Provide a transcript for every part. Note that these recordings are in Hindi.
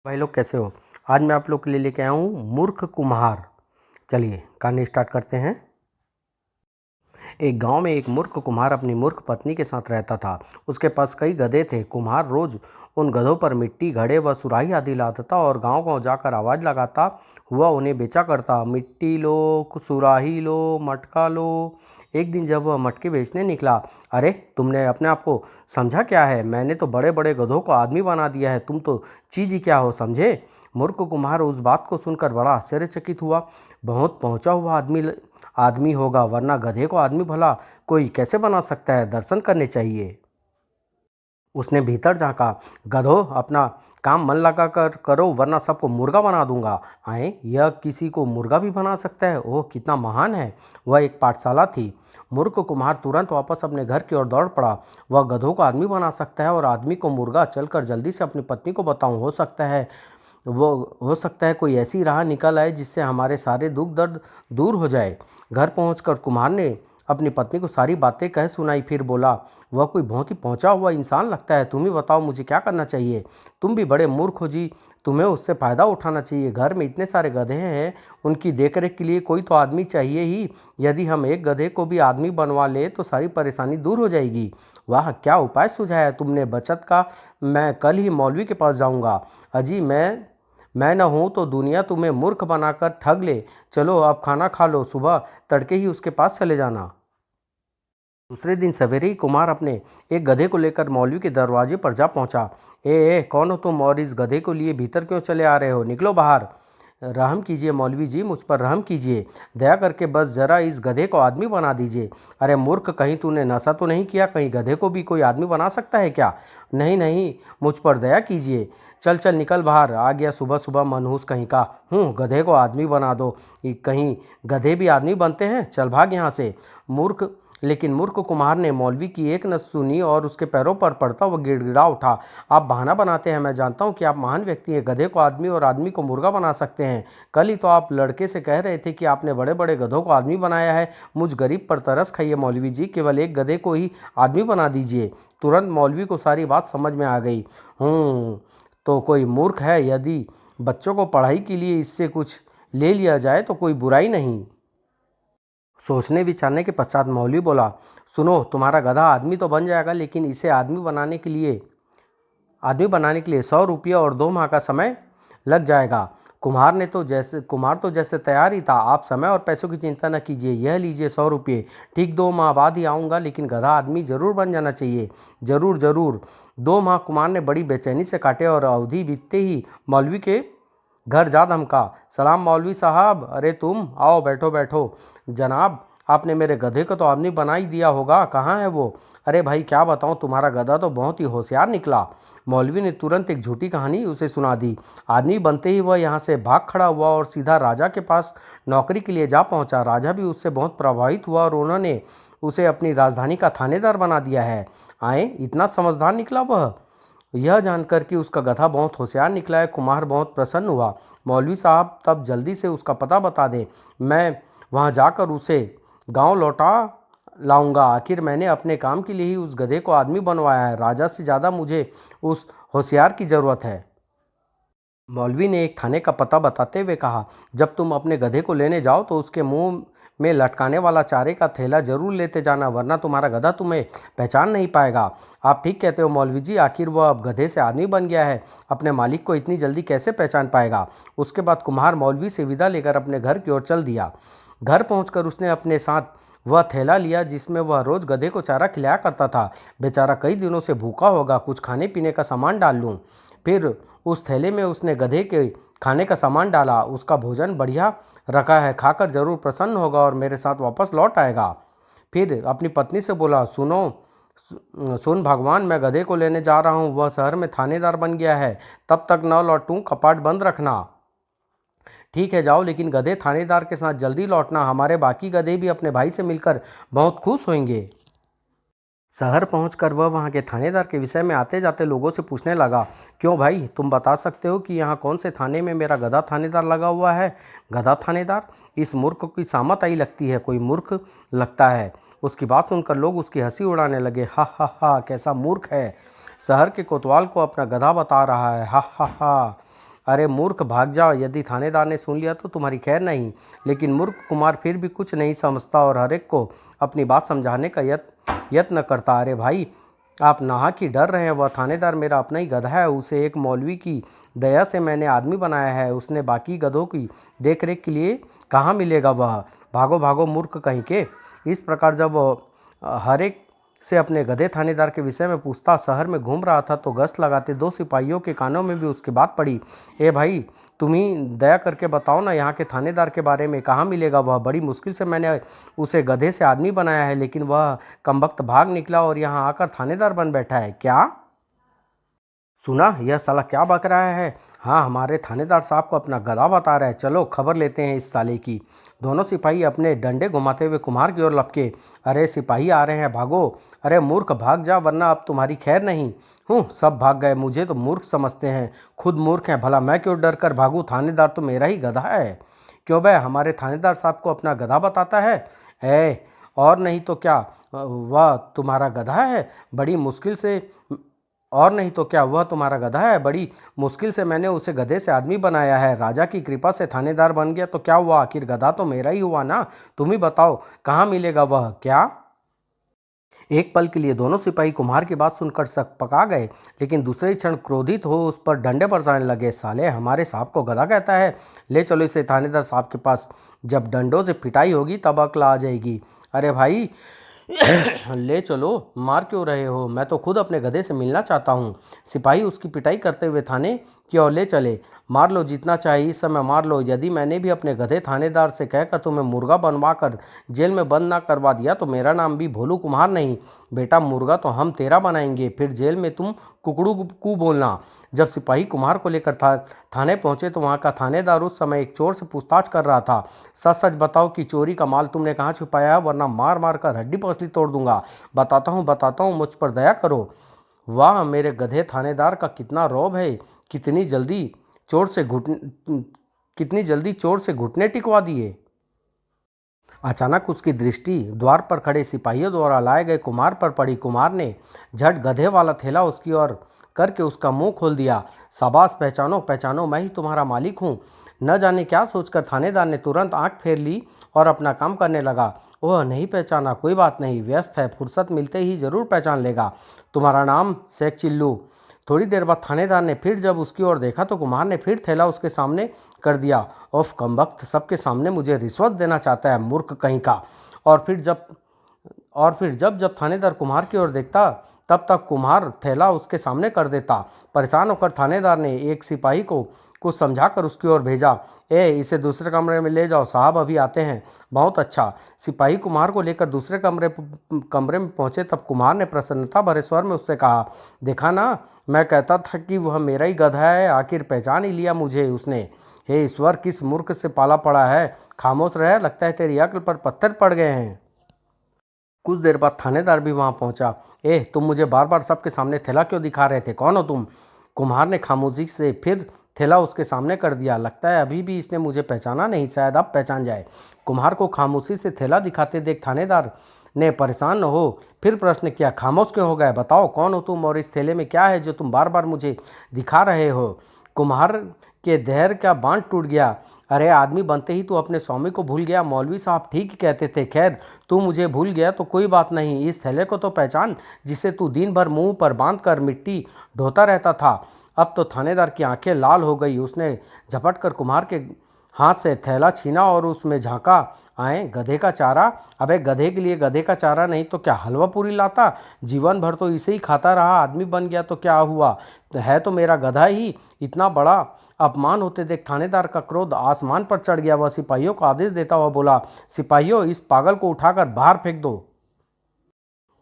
भाई लोग कैसे हो। आज मैं आप लोग के लिए लेके आया हूँ मूर्ख कुम्हार। चलिए कहानी स्टार्ट करते हैं। एक गांव में एक मूर्ख कुम्हार अपनी मूर्ख पत्नी के साथ रहता था। उसके पास कई गधे थे। कुम्हार रोज उन गधों पर मिट्टी, घड़े व सुराही आदि लाता था और गांव गांव जाकर आवाज़ लगाता हुआ उन्हें बेचा करता। मिट्टी लो, सुराही लो, मटका लो। एक दिन जब वह मटके बेचने निकला, अरे तुमने अपने आप को समझा क्या है? मैंने तो बड़े बड़े गधों को आदमी बना दिया है, तुम तो चीज ही क्या हो, समझे? मूर्ख कुम्हार उस बात को सुनकर बड़ा आश्चर्यचकित हुआ। बहुत पहुंचा हुआ आदमी होगा, वरना गधे को आदमी भला कोई कैसे बना सकता है? दर्शन करने चाहिए। उसने भीतर झांका। गधो, अपना काम मन लगा कर करो, वरना सबको मुर्गा बना दूंगा। आए, यह किसी को मुर्गा भी बना सकता है? ओह, कितना महान है! वह एक पाठशाला थी। मूर्ख कुम्हार तुरंत वापस अपने घर की ओर दौड़ पड़ा। वह गधों को आदमी बना सकता है और आदमी को मुर्गा। चलकर जल्दी से अपनी पत्नी को बताऊं, हो सकता है कोई ऐसी राह निकल आए जिससे हमारे सारे दुख दर्द दूर हो जाए। घर पहुंचकर कुम्हार ने अपनी पत्नी को सारी बातें कह सुनाई। फिर बोला, वह कोई बहुत ही पहुंचा हुआ इंसान लगता है। तुम ही बताओ मुझे क्या करना चाहिए? तुम भी बड़े मूर्ख हो जी, तुम्हें उससे फ़ायदा उठाना चाहिए। घर में इतने सारे गधे हैं, उनकी देखरेख के लिए कोई तो आदमी चाहिए ही। यदि हम एक गधे को भी आदमी बनवा ले तो सारी परेशानी दूर हो जाएगी। वाह, क्या उपाय सुझाया तुमने बचत का! मैं कल ही मौलवी के पास जाऊंगा। अजी, मैं न हूँ तो दुनिया तुम्हें मूर्ख बनाकर ठग ले। चलो अब खाना खा लो, सुबह तड़के ही उसके पास चले जाना। दूसरे दिन सवेरे ही कुमार अपने एक गधे को लेकर मौलवी के दरवाजे पर जा पहुंचा। ए, कौन हो तुम और इस गधे को लिए भीतर क्यों चले आ रहे हो? निकलो बाहर। रहम कीजिए मौलवी जी, मुझ पर रहम कीजिए। दया करके बस जरा इस गधे को आदमी बना दीजिए। अरे मूर्ख, कहीं तूने नशा तो नहीं किया? कहीं गधे को भी कोई आदमी बना सकता है क्या? नहीं नहीं, मुझ पर दया कीजिए। चल चल निकल बाहर। आ गया सुबह सुबह मनहूस कहीं का। गधे को आदमी बना दो। कहीं गधे भी आदमी बनते हैं? चल भाग यहाँ से मूर्ख। लेकिन मूर्ख कुम्हार ने मौलवी की एक न सुनी और उसके पैरों पर पड़ता वह गिड़गिड़ा उठा। आप बहाना बनाते हैं। मैं जानता हूँ कि आप महान व्यक्ति हैं। गधे को आदमी और आदमी को मुर्गा बना सकते हैं। कल ही तो आप लड़के से कह रहे थे कि आपने बड़े बड़े गधों को आदमी बनाया है। मुझ गरीब पर तरस खाइए मौलवी जी, केवल एक गधे को ही आदमी बना दीजिए। तुरंत मौलवी को सारी बात समझ में आ गई। तो कोई मूर्ख है। यदि बच्चों को पढ़ाई के लिए इससे कुछ ले लिया जाए तो कोई बुराई नहीं। सोचने विचारने के पश्चात मौलवी बोला, सुनो, तुम्हारा गधा आदमी तो बन जाएगा, लेकिन इसे आदमी बनाने के लिए 100 रुपये और 2 माह का समय लग जाएगा। कुम्हार तो जैसे तैयार ही था। आप समय और पैसों की चिंता न कीजिए, यह लीजिए 100 रुपये। ठीक 2 माह बाद ही आऊँगा, लेकिन गधा आदमी जरूर बन जाना चाहिए। जरूर जरूर। 2 माह कुम्हार ने बड़ी बेचैनी से काटे और अवधि बीतते ही मौलवी के घर जा धमका। सलाम मौलवी साहब। अरे तुम आओ, बैठो बैठो। जनाब, आपने मेरे गधे को तो आदमी बना ही दिया होगा, कहाँ है वो? अरे भाई, क्या बताऊँ, तुम्हारा गधा तो बहुत ही होशियार निकला। मौलवी ने तुरंत एक झूठी कहानी उसे सुना दी। आदमी बनते ही वह यहाँ से भाग खड़ा हुआ और सीधा राजा के पास नौकरी के लिए जा पहुँचा। राजा भी उससे बहुत प्रभावित हुआ और उन्होंने उसे अपनी राजधानी का थानेदार बना दिया है। आए, इतना समझदार निकला वह। यह जानकर कि उसका गधा बहुत होशियार निकला है, कुम्हार बहुत प्रसन्न हुआ। मौलवी साहब, तब जल्दी से उसका पता बता दें, मैं वहां जाकर उसे गांव लौटा लाऊंगा। आखिर मैंने अपने काम के लिए ही उस गधे को आदमी बनवाया है। राजा से ज़्यादा मुझे उस होशियार की ज़रूरत है। मौलवी ने एक थाने का पता बताते हुए कहा, जब तुम अपने गधे को लेने जाओ तो उसके मुंह में लटकाने वाला चारे का थैला जरूर लेते जाना, वरना तुम्हारा गधा तुम्हें पहचान नहीं पाएगा। आप ठीक कहते हो मौलवी जी, आखिर वह अब गधे से आदमी बन गया है, अपने मालिक को इतनी जल्दी कैसे पहचान पाएगा? उसके बाद कुम्हार मौलवी से विदा लेकर अपने घर की ओर चल दिया। घर पहुंचकर उसने अपने साथ वह थैला लिया जिसमें वह रोज गधे को चारा खिलाया करता था। बेचारा कई दिनों से भूखा होगा, कुछ खाने पीने का सामान डाल लूँ। फिर उस थैले में उसने गधे के खाने का सामान डाला। उसका भोजन बढ़िया रखा है, खाकर जरूर प्रसन्न होगा और मेरे साथ वापस लौट आएगा। फिर अपनी पत्नी से बोला, सुन भगवान, मैं गधे को लेने जा रहा हूँ, वह शहर में थानेदार बन गया है। तब तक न लौटूं, कपाट बंद रखना। ठीक है, जाओ, लेकिन गधे थानेदार के साथ जल्दी लौटना। हमारे बाकी गधे भी अपने भाई से मिलकर बहुत खुश होंगे। शहर पहुंचकर वह वहां के थानेदार के विषय में आते जाते लोगों से पूछने लगा, क्यों भाई, तुम बता सकते हो कि यहाँ कौन से थाने में मेरा गधा थानेदार लगा हुआ है? गधा थानेदार? इस मूर्ख की सामत आई लगती है, कोई मूर्ख लगता है। उसकी बात सुनकर लोग उसकी हंसी उड़ाने लगे। हा हा हा, कैसा मूर्ख है! शहर के कोतवाल को अपना गधा बता रहा है। हा हा हा। अरे मूर्ख भाग जाओ, यदि थानेदार ने सुन लिया तो तुम्हारी खैर नहीं। लेकिन मूर्ख कुमार फिर भी कुछ नहीं समझता और हर एक को अपनी बात समझाने का यत्न करता। अरे भाई, आप नाहक ही डर रहे हैं, वह थानेदार मेरा अपना ही गधा है, उसे एक मौलवी की दया से मैंने आदमी बनाया है, उसने बाकी गधों की देख रेख के लिए कहाँ मिलेगा वह। भागो भागो मूर्ख कहीं के। इस प्रकार जब वह हर एक से अपने गधे थानेदार के विषय में पूछता शहर में घूम रहा था तो गश्त लगाते दो सिपाहियों के कानों में भी उसकी बात पड़ी। ए भाई, तुम ही दया करके बताओ ना, यहाँ के थानेदार के बारे में कहाँ मिलेगा वह। बड़ी मुश्किल से मैंने उसे गधे से आदमी बनाया है, लेकिन वह कमबख्त भाग निकला और यहाँ आकर थानेदार बन बैठा है। क्या सुना? यह साला क्या बक रहा है? हाँ, हमारे थानेदार साहब को अपना गधा बता रहा है। चलो खबर लेते हैं इस साले की। दोनों सिपाही अपने डंडे घुमाते हुए कुम्हार की ओर लपके। अरे सिपाही आ रहे हैं, भागो। अरे मूर्ख भाग जा, वरना अब तुम्हारी खैर नहीं। सब भाग गए, मुझे तो मूर्ख समझते हैं, खुद मूर्ख हैं। भला मैं क्यों डर कर भागूँ, थानेदार तो मेरा ही गधा है। क्यों बे, हमारे थानेदार साहब को अपना गधा बताता है? और नहीं तो क्या, वह तुम्हारा गधा है? बड़ी मुश्किल से और नहीं तो क्या, वह तुम्हारा गधा है? बड़ी मुश्किल से मैंने उसे गधे से आदमी बनाया है, राजा की कृपा से थानेदार बन गया तो क्या हुआ, आखिर गधा तो मेरा ही हुआ ना। तुम ही बताओ कहाँ मिलेगा वह। क्या? एक पल के लिए दोनों सिपाही कुम्हार की बात सुनकर सक पका गए, लेकिन दूसरे ही क्षण क्रोधित हो उस पर डंडे बरसाने लगे। साले हमारे साहब को गधा कहता है, ले चलो इसे थानेदार साहब के पास, जब डंडों से पिटाई होगी तब अक्ल आ जाएगी। अरे भाई ले चलो, मार क्यों रहे हो, मैं तो खुद अपने गधे से मिलना चाहता हूँ। सिपाही उसकी पिटाई करते हुए थाने की ओर ले चले। मार लो जितना चाहिए, इस समय मार लो। यदि मैंने भी अपने गधे थानेदार से कहकर तुम्हें मुर्गा बनवा कर जेल में बंद ना करवा दिया तो मेरा नाम भी भोलू कुम्हार नहीं। बेटा, मुर्गा तो हम तेरा बनाएंगे, फिर जेल में तुम कुकड़ू कू बोलना। जब सिपाही कुम्हार को लेकर थाने पहुंचे तो वहां का थानेदार उस समय एक चोर से पूछताछ कर रहा था। सच सच बताओ कि चोरी का माल तुमने कहाँ छुपाया है, वरना मार मार कर हड्डी पसली तोड़ दूंगा। बताता हूँ, मुझ पर दया करो। वाह, मेरे गधे थानेदार का कितना रौब है, कितनी जल्दी चोर से घुटने कितनी जल्दी चोर से घुटने टिकवा दिए। अचानक उसकी दृष्टि द्वार पर खड़े सिपाहियों द्वारा लाए गए कुमार पर पड़ी। कुमार ने झट गधे वाला थैला उसकी ओर करके उसका मुंह खोल दिया। शाबाश, पहचानो पहचानो, मैं ही तुम्हारा मालिक हूँ। न जाने क्या सोचकर थानेदार ने तुरंत आंख फेर ली और अपना काम करने लगा। ओह, नहीं पहचाना, कोई बात नहीं, व्यस्त है, फुर्सत मिलते ही जरूर पहचान लेगा। तुम्हारा नाम? शेख चिल्लू। थोड़ी देर बाद थानेदार ने फिर जब उसकी ओर देखा तो कुमार ने फिर थैला उसके सामने कर दिया। ओफ, कमबख्त, सबके सामने मुझे रिश्वत देना चाहता है, मूर्ख कहीं का। और फिर जब थानेदार कुम्हार की ओर देखता तब तक कुम्हार थैला उसके सामने कर देता। परेशान होकर थानेदार ने एक सिपाही को कुछ समझाकर उसकी ओर भेजा। इसे दूसरे कमरे में ले जाओ, साहब अभी आते हैं। बहुत अच्छा। सिपाही कुम्हार को लेकर दूसरे कमरे में पहुंचे तब कुम्हार ने प्रसन्नता भरे स्वर में उससे कहा, देखा ना, मैं कहता था कि वह मेरा ही गधा है, आखिर पहचान ही लिया मुझे उसने। हे ईश्वर, किस मूर्ख से पाला पड़ा है। खामोश रहे, लगता है तेरी अक्ल पर पत्थर पड़ गए हैं। कुछ देर बाद थानेदार भी वहां पहुंचा। तुम मुझे बार बार सबके सामने थैला क्यों दिखा रहे थे, कौन हो तुम? कुम्हार ने खामोशी से फिर थैला उसके सामने कर दिया। लगता है अभी भी इसने मुझे पहचाना नहीं, शायद अब पहचान जाए। कुम्हार को खामोशी से थैला दिखाते देख थानेदार ने परेशान न हो फिर प्रश्न किया, खामोश क्यों हो गए, बताओ कौन हो तुम और इस थैले में क्या है जो तुम बार बार मुझे दिखा रहे हो? कुम्हार के धैर्य का बांध टूट गया। अरे आदमी बनते ही तू अपने स्वामी को भूल गया, मौलवी साहब ठीक ही कहते थे। खैर, तू मुझे भूल गया तो कोई बात नहीं, इस थैले को तो पहचान जिसे तू दिन भर मुंह पर बांध कर मिट्टी ढोता रहता था। अब तो थानेदार की आंखें लाल हो गई। उसने झपट कर कुम्हार के हाथ से थैला छीना और उसमें झांका। आए, गधे का चारा? अबे गधे के लिए गधे का चारा नहीं तो क्या हलवा पूरी लाता? जीवन भर तो इसे ही खाता रहा, आदमी बन गया तो क्या हुआ, है तो मेरा गधा ही। इतना बड़ा अपमान होते देख थानेदार का क्रोध आसमान पर चढ़ गया। वह सिपाहियों को आदेश देता हुआ बोला, सिपाहियों, इस पागल को उठाकर बाहर फेंक दो।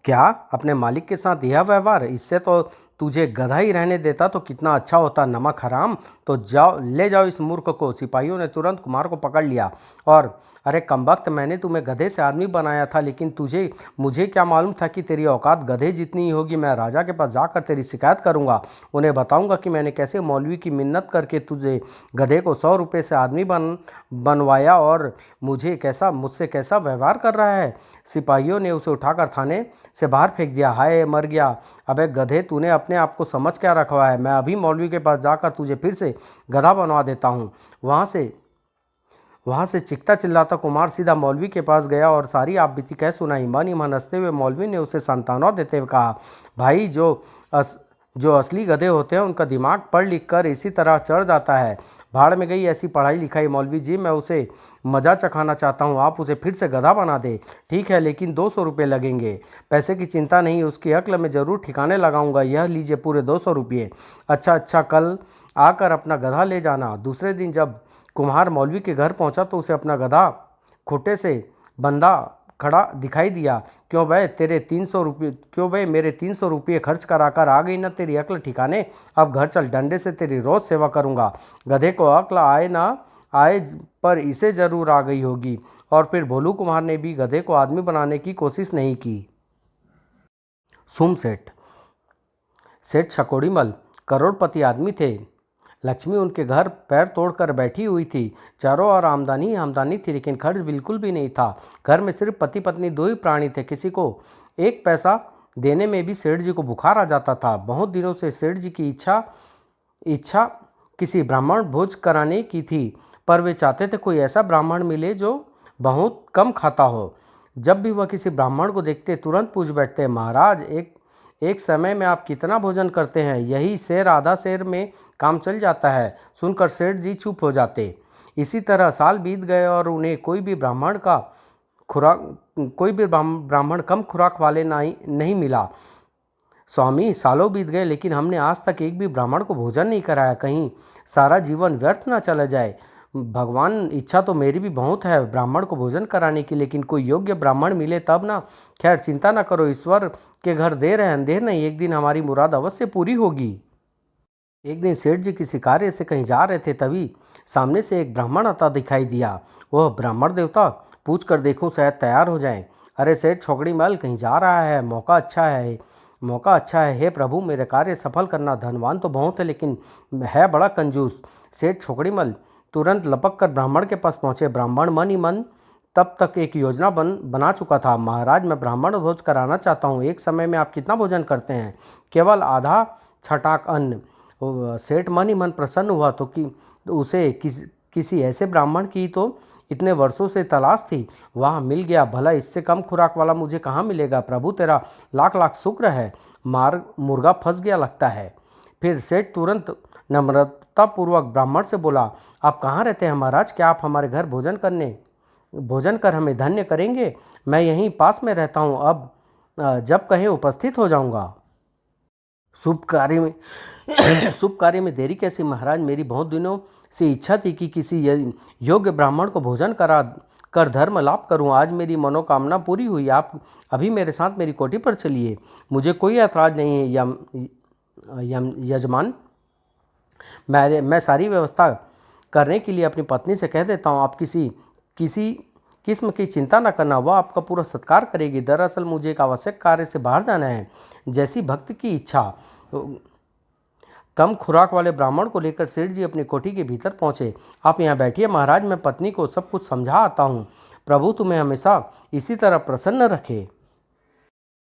क्या? अपने मालिक के साथ यह व्यवहार? इससे तो तुझे गधा ही रहने देता तो कितना अच्छा होता, नमक हराम। तो जाओ, ले जाओ इस मूर्ख को। सिपाहियों ने तुरंत कुमार को पकड़ लिया और अरे कमबख्त, मैंने तुम्हें गधे से आदमी बनाया था, लेकिन तुझे मुझे क्या मालूम था कि तेरी औकात गधे जितनी ही होगी। मैं राजा के पास जाकर तेरी शिकायत करूंगा। उन्हें बताऊंगा कि मैंने कैसे मौलवी की मिन्नत करके तुझे गधे को 100 रुपये से आदमी बनवाया और मुझसे कैसा व्यवहार कर रहा है। सिपाहियों ने उसे उठाकर थाने से बाहर फेंक दिया। हाय मर गया, अबे गधे, तूने अपने आप को समझ क्या रखवा है। मैं अभी मौलवी के पास जाकर तुझे फिर से गधा बनवा देता हूँ। वहाँ से चिल्लाता चिल्लाता कुमार सीधा मौलवी के पास गया और सारी आप बीती कह सुनाई। मन ही मन हंसते हुए मौलवी ने उसे सांत्वना देते हुए कहा, भाई जो असली गधे होते हैं उनका दिमाग पढ़ लिख कर इसी तरह चढ़ जाता है। भाड़ में गई ऐसी पढ़ाई लिखाई। मौलवी जी, मैं उसे मज़ा चखाना चाहता हूँ, आप उसे फिर से गधा बना दे। ठीक है, लेकिन 200 रुपये लगेंगे। पैसे की चिंता नहीं, उसकी अक्ल में ज़रूर ठिकाने लगाऊंगा। यह लीजिए पूरे 200 रुपये। अच्छा, कल आकर अपना गधा ले जाना। दूसरे दिन जब कुम्हार मौलवी के घर पहुंचा तो उसे अपना गधा खुट्टे से बंधा खड़ा दिखाई दिया। क्यों भाई मेरे 300 रुपये खर्च कराकर आ गई ना तेरी अक्ल ठिकाने। अब घर चल, डंडे से तेरी रोज सेवा करूंगा। गधे को अक्ल आए ना आए, पर इसे जरूर आ गई होगी। और फिर भोलू कुम्हार ने भी गधे को आदमी बनाने की कोशिश नहीं की। सुम सेठ छकोड़ीमल करोड़पति आदमी थे। लक्ष्मी उनके घर पैर तोड़कर बैठी हुई थी। चारों ओर आमदनी ही आमदनी थी, लेकिन खर्च बिल्कुल भी नहीं था। घर में सिर्फ पति पत्नी दो ही प्राणी थे। किसी को एक पैसा देने में भी सेठ जी को बुखार आ जाता था। बहुत दिनों से सेठ जी की इच्छा किसी ब्राह्मण भोज कराने की थी, पर वे चाहते थे कोई ऐसा ब्राह्मण मिले जो बहुत कम खाता हो। जब भी वह किसी ब्राह्मण को देखते तुरंत पूछ बैठते, महाराज एक समय में आप कितना भोजन करते हैं? यही सेर आधा सेर में काम चल जाता है। सुनकर सेठ जी चुप हो जाते। इसी तरह साल बीत गए और उन्हें कोई भी ब्राह्मण कम खुराक वाले नहीं मिला। स्वामी, सालों बीत गए, लेकिन हमने आज तक एक भी ब्राह्मण को भोजन नहीं कराया। कहीं सारा जीवन व्यर्थ ना चला जाए। भगवान, इच्छा तो मेरी भी बहुत है ब्राह्मण को भोजन कराने की, लेकिन कोई योग्य ब्राह्मण मिले तब ना। खैर, चिंता ना करो, ईश्वर के घर देर है अंधेर नहीं, एक दिन हमारी मुराद अवश्य पूरी होगी। एक दिन सेठ जी किसी कार्य से कहीं जा रहे थे, तभी सामने से एक ब्राह्मण आता दिखाई दिया। वह ब्राह्मण देवता, पूछ कर देखूं शायद तैयार हो जाएं। अरे सेठ छोकड़ीमल, कहीं जा रहा है? मौका अच्छा है। हे प्रभु, मेरे कार्य सफल करना। धनवान तो बहुत है, लेकिन है बड़ा कंजूस। सेठ छोकड़ीमल तुरंत लपक कर ब्राह्मण के पास पहुंचे। ब्राह्मण मन ही मन तब तक एक योजना बना चुका था। महाराज, मैं ब्राह्मण भोज कराना चाहता हूँ। एक समय में आप कितना भोजन करते हैं? केवल आधा छटाक अन्न। सेठ मन ही मन प्रसन्न हुआ तो कि उसे किसी ऐसे ब्राह्मण की तो इतने वर्षों से तलाश थी। वहाँ मिल गया। भला इससे कम खुराक वाला मुझे कहाँ मिलेगा? प्रभु तेरा लाख लाख शुक्र है। मुर्गा फंस गया लगता है। फिर सेठ तुरंत नम्रतापूर्वक ब्राह्मण से बोला, आप कहाँ रहते हैं महाराज? क्या आप हमारे घर भोजन कर हमें धन्य करेंगे? मैं यहीं पास में रहता हूँ। अब जब कहें उपस्थित हो जाऊँगा। शुभ कार्य में देरी कैसी महाराज? मेरी बहुत दिनों से इच्छा थी कि किसी योग्य ब्राह्मण को भोजन करा कर धर्म लाभ करूं। आज मेरी मनोकामना पूरी हुई। आप अभी मेरे साथ मेरी कोठी पर चलिए। मुझे कोई ऐतराज नहीं है यजमान। मैं सारी व्यवस्था करने के लिए अपनी पत्नी से कह देता हूं। आप किसी किस्म की चिंता न करना, वह आपका पूरा सत्कार करेगी। दरअसल मुझे एक आवश्यक कार्य से बाहर जाना है। जैसी भक्त की इच्छा। कम खुराक वाले ब्राह्मण को लेकर सेठ जी अपनी कोठी के भीतर पहुंचे। आप यहाँ बैठिए महाराज, मैं पत्नी को सब कुछ समझा आता हूँ। प्रभु तुम्हें हमेशा इसी तरह प्रसन्न रखे।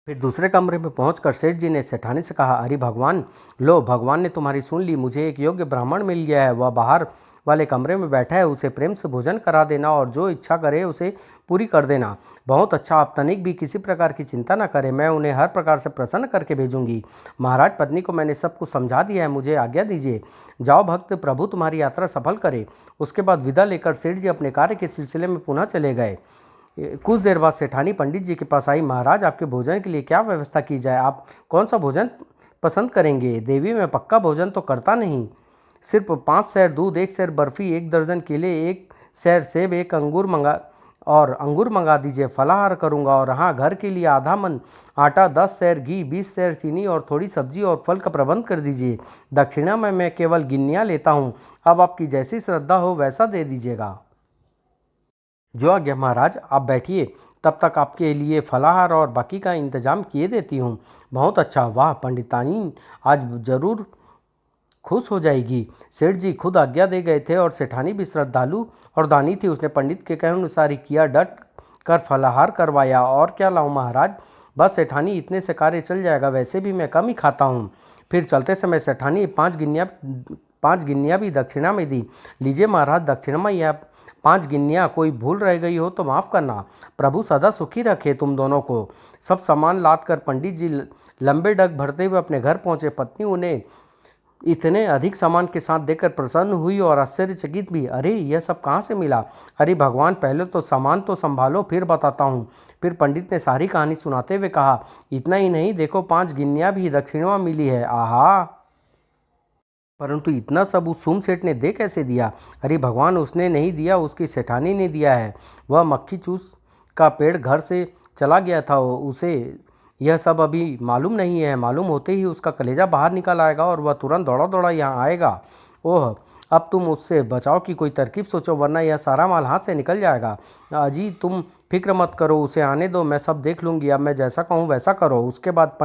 फिर दूसरे कमरे में पहुंचकर सेठ जी ने सेठानी से कहा, अरे भगवान, लो भगवान ने तुम्हारी सुन ली। मुझे एक योग्य ब्राह्मण मिल गया है। वह बाहर वाले कमरे में बैठा है। उसे प्रेम से भोजन करा देना और जो इच्छा करे उसे पूरी कर देना। बहुत अच्छा, आप तनिक भी किसी प्रकार की चिंता न करें। मैं उन्हें हर प्रकार से प्रसन्न करके भेजूंगी। महाराज, पत्नी को मैंने सब कुछ समझा दिया है। मुझे आज्ञा दीजिए। जाओ भक्त, प्रभु तुम्हारी यात्रा सफल करे। उसके बाद विदा लेकर सेठ जी अपने कार्य के सिलसिले में पुनः चले गए। कुछ देर बाद सेठानी पंडित जी के पास आई। महाराज, आपके भोजन के लिए क्या व्यवस्था की जाए? आप कौन सा भोजन पसंद करेंगे? देवी, मैं पक्का भोजन तो करता नहीं। सिर्फ 5 सेर दूध, 1 सेर बर्फी, 1 दर्जन केले, 1 सेर सेब, 1 अंगूर मंगा दीजिए। फलाहार करूंगा। और हाँ, घर के लिए आधा मन आटा, 10 सेर घी, 20 सेर चीनी और थोड़ी सब्जी और फल का प्रबंध कर दीजिए। दक्षिणा में मैं केवल गिन्नियाँ लेता हूँ। अब आपकी जैसी श्रद्धा हो वैसा दे दीजिएगा। जो आज्ञा महाराज, आप बैठिए, तब तक आपके लिए फलाहार और बाकी का इंतजाम किए देती हूँ। बहुत अच्छा, वाह, पंडितानी आज जरूर खुश हो जाएगी। सेठ जी खुद आज्ञा दे गए थे और सेठानी भी श्रद्धालु और दानी थी। उसने पंडित के कहे अनुसार ही किया, डट कर फलाहार करवाया। और क्या लाऊं महाराज? बस सेठानी, इतने से कार्य चल जाएगा, वैसे भी मैं कम ही खाता हूँ। फिर चलते समय सेठानी 5 गिन्नियाँ भी दक्षिणा में दी। लीजिए महाराज, दक्षिणा में यह 5 गिन्नियाँ, कोई भूल रह गई हो तो माफ़ करना। प्रभु सदा सुखी रखे तुम दोनों को। सब सामान लाद कर पंडित जी लंबे डग भरते हुए अपने घर पहुँचे। पत्नी उन्हें इतने अधिक सामान के साथ देखकर प्रसन्न हुई और आश्चर्यचकित भी। अरे, यह सब कहाँ से मिला? अरे भगवान, पहले तो सामान तो संभालो, फिर बताता हूँ। फिर पंडित ने सारी कहानी सुनाते हुए कहा, इतना ही नहीं, देखो 5 गिन्नियाँ भी दक्षिणा मिली है। आहा! परंतु इतना सब उस सुम सेठ ने दे कैसे दिया? अरे भगवान, उसने नहीं दिया, उसकी सेठानी ने दिया है। वह मक्खी चूस का पेड़ घर से चला गया था, उसे यह सब अभी मालूम नहीं है। मालूम होते ही उसका कलेजा बाहर निकल आएगा और वह तुरंत दौड़ा दौड़ा यहाँ आएगा। ओह, अब तुम उससे बचाव की कोई तरकीब सोचो, वरना यह सारा माल हाथ से निकल जाएगा। अजी, तुम फिक्र मत करो, उसे आने दो, मैं सब देख लूँगी। अब मैं जैसा कहूँ वैसा करो। उसके बाद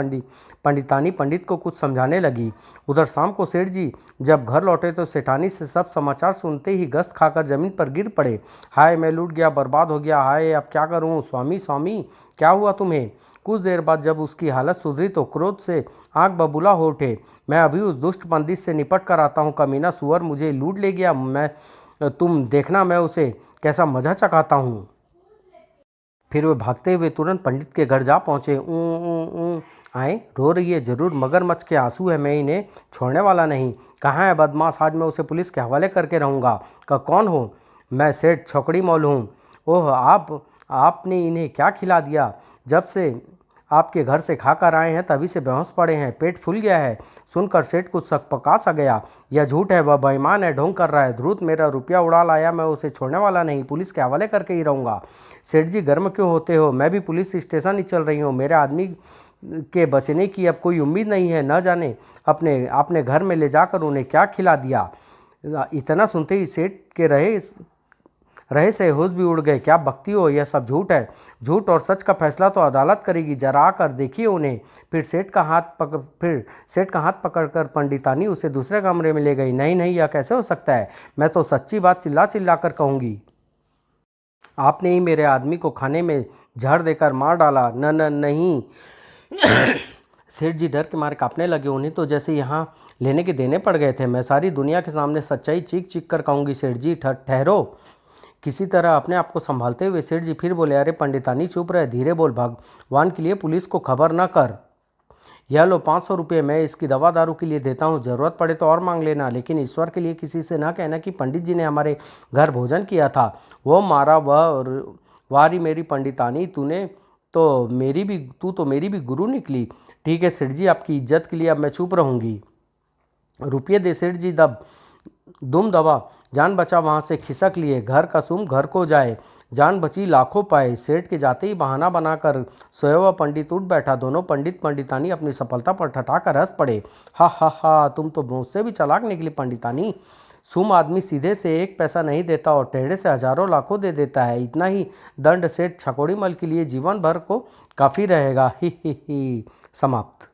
पंडितानी पंडित को कुछ समझाने लगी। उधर शाम को सेठ जी जब घर लौटे तो सेठानी से सब समाचार सुनते ही गस्त खाकर जमीन पर गिर पड़े। हाय, मैं लूट गया, बर्बाद हो गया। हाय, अब क्या करूँ? स्वामी स्वामी, क्या हुआ तुम्हें? कुछ देर बाद जब उसकी हालत सुधरी तो क्रोध से आंख बबूला हो उठे। मैं अभी उस दुष्ट पंडित से निपट कर आता हूँ। कमीना सुअर मुझे लूट ले गया। तुम देखना मैं उसे कैसा मजा चखाता हूँ। फिर वे भागते हुए तुरंत पंडित के घर जा पहुँचे। ऊ आए, रो रही है जरूर, मगरमच्छ के आंसू है, मैं इन्हें छोड़ने वाला नहीं। कहाँ है बदमाश? आज मैं उसे पुलिस के हवाले करके रहूँगा। कौन हो? मैं सेठ छौकड़ी मौल हूँ। ओह, आपने इन्हें क्या खिला दिया? जब से आपके घर से खाकर आए हैं तभी से बेहोश पड़े हैं, पेट फूल गया है। सुनकर सेठ कुछ सकपका सा गया। यह झूठ है, वह बेईमान है, ढोंग कर रहा है। धूर्त मेरा रुपया उड़ा लाया, मैं उसे छोड़ने वाला नहीं, पुलिस के हवाले करके ही रहूँगा। सेठ जी गर्म क्यों होते हो? मैं भी पुलिस स्टेशन ही चल रही हूँ। मेरे आदमी के बचने की अब कोई उम्मीद नहीं है। न जाने अपने घर में ले जाकर उन्हें क्या खिला दिया। इतना सुनते ही सेठ के रहे से होश भी उड़ गए। क्या बकती हो? यह सब झूठ है। झूठ और सच का फैसला तो अदालत करेगी, जरा आकर देखिए उन्हें। फिर सेठ का हाथ पकड़कर पंडितानी उसे दूसरे कमरे में ले गई। नहीं नहीं, यह कैसे हो सकता है? मैं तो सच्ची बात चिल्ला चिल्ला कर कहूँगी। आपने ही मेरे आदमी को खाने में जहर देकर मार डाला। न न नहीं। सेठ जी डर के मारे कांपने लगे। उन्हें तो जैसे यहाँ लेने के देने पड़ गए थे। मैं सारी दुनिया के सामने सच्चाई चीख चीख कर कहूँगी। सेठ जी ठहरो। किसी तरह अपने आप को संभालते हुए सेठ जी फिर बोले, अरे पंडितानी चुप रहे, धीरे बोल, भगवान के लिए पुलिस को खबर न कर। यह लो 500 रुपये, मैं इसकी दवा दारू के लिए देता हूँ, ज़रूरत पड़े तो और मांग लेना, लेकिन ईश्वर के लिए किसी से ना कहना कि पंडित जी ने हमारे घर भोजन किया था। वो मारा, वह वारी मेरी पंडितानी, तू तो मेरी भी गुरु निकली। ठीक है सेठ जी, आपकी इज्जत के लिए अब मैं चुप रहूँगी। रुपये दे सेठ जी, दुम दबा, जान बचा। वहाँ से खिसक लिए। घर का सुम घर को जाए, जान बची लाखों पाए। सेठ के जाते ही बहाना बनाकर सोया हुआ पंडित उठ बैठा। दोनों पंडित पंडितानी अपनी सफलता पर ठठाकर हंस पड़े। हा हा हा, तुम तो मुझसे भी चालाक निकली पंडितानी। सुम आदमी सीधे से 1 पैसा नहीं देता और टेढ़े से हजारों लाखों दे देता है। इतना ही दंड सेठ छकोड़ी मल के लिए जीवन भर को काफ़ी रहेगा। ही समाप्त।